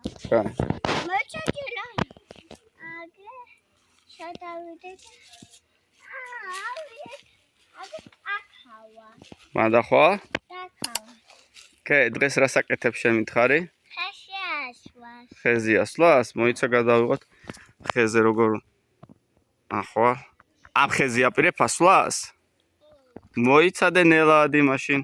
კაი. მოჭეჭილა. აგე შედავიდეთ. აგე აკავა. მანდახვა? დაკავა. კაი, დღეს რა საკეთებ შემითხარი? ხეში ასვას. ხეზე ასვლას? მოიცა გადავიღოთ ხეზე როგორ ახლა ამ ხეზე აპირებ ასვლას? მოიცადე ნელადი მაშინ.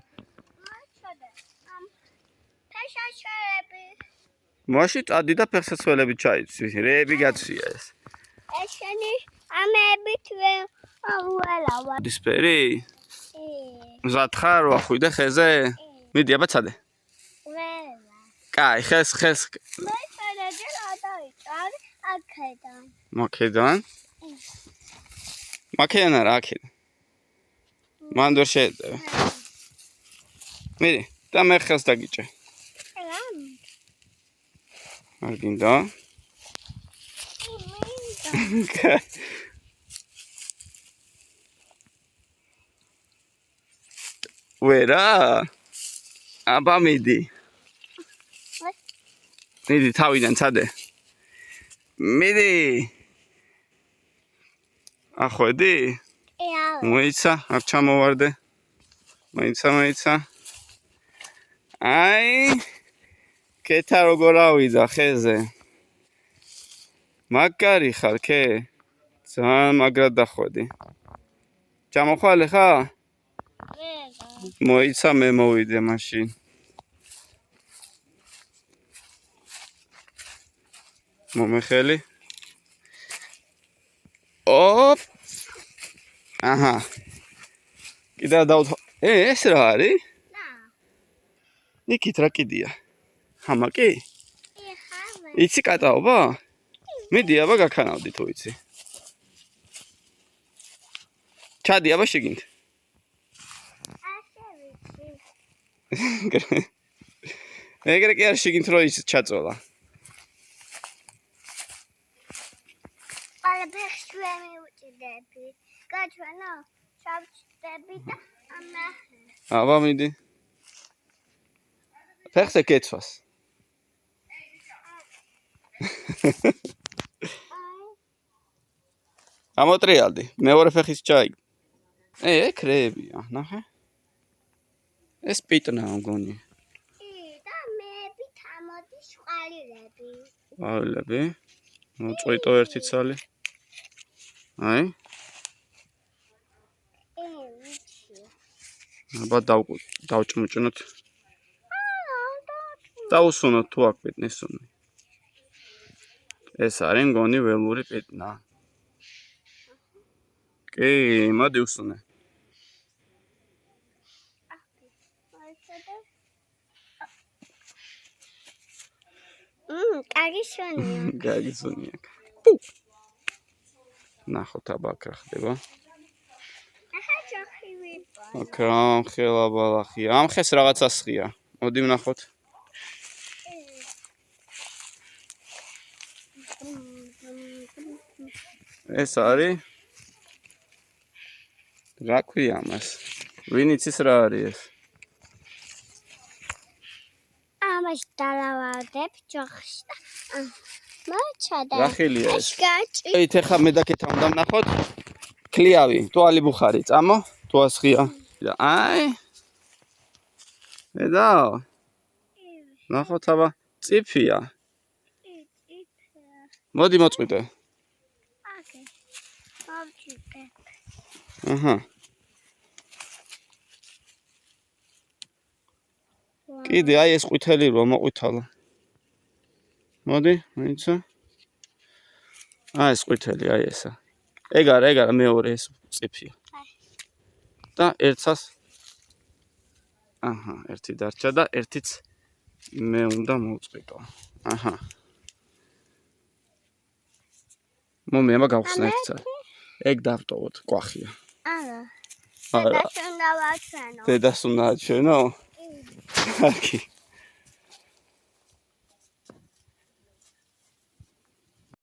მაშინ წადი და ფეხსაცველები ჩაიცვი. რეები გაცვია ეს. ესენი ამებით ველავა. დისპერი? მზად ხარ ვახვიდე ხეზე? მიდი აბა წადე. ველა. კაი, ხეს. მოიწადე რა დაიწარ აქედან. მაქედან? მაქედან არა აქედან. მან ვერ შეეწევ. მიდი, და მე ხელს დაგიჭე. არ გინდა? ვერა? აბა მიდი. მიდი თავიდან წადე. მიდი. ახვედი? მოიცა, არ ჩამოვარდე. მოიცა. აი კეთა როგორ ავიდა ხეზე. მაგარი ხარ კე? ძალიან მაგრად დახვედი. ჩამოხვალე ხა? მოიცა მე მოვიდე მაშინ. მომეხელი? ოპ! აჰა. კიდევ დავთ. ეს რა არის? იქით რა კიდია? ჰამაკი? იცი კატაობა? მიდი აბა გაქანავდი თუ იცი. ჩადი აბა შეგინთ. ეგრე კი არ შეგინთ რომ ის ჩაწოლა. არა ფეხშუები უჭიდები. გაჩვენო, შავჭდები და ამაჰე. აბა მიდი. ფეხზე კეთვას. ამოტრიალდი, მეორე ფეხის ჩაი. ეგ რეებია, ნახე. ეს პიტნა მგონი. და მეები თამოდის ყალილები. ყალილები? მოწყვიტო ერთი ცალი. აი. აბა დავჭმუჭნოთ. დაუსუნოთ თუ აქ პიტნის სუნი. ეს არის მგონი ველური პიტნა. კი, მოდი უსუნე. კარგი სუნია. კარგი სუნია. ნახოთ აბა აქ რა ხდება. ახლა ჯოხი ვიპო. აქ რა ხელა ბალახია. ამ ხეს რაღაცა სხია. მოდი ვნახოთ. ეს არის რა ქვია მას? ვინ იცის რა არის ეს? ამას დავავარდებ ჯოხს და მოჩადა. რა ხელია ეს? გაჭი. ეით ეხა მე დაკეთა უნდა ვნახოთ. ქლიავი, თვალი ბუხარი, წამო, თუ ასხია. აი. მედაო. ნახოთ აბა, წიფია. მოდი მოწყვიტე. აკე. გავჭიდე. აჰა. კიდე აი ეს ყვითელი რო მოყვითალა. მოდი, მოიცა. აი ეს ყვითელი, აი ესა. ეგ არა მეორე ეს წიფია. და ერთსაც აჰა, ერთი დარჩა და ერთიც მე უნდა მოვწყვიტო. აჰა. მომი აბა გავხსნა ერთსა. ეგ დავტოვოთ, ყვახია. არა. დედას უნდა ვაჩვენო. დედას უნდა აჩვენო? კარგი.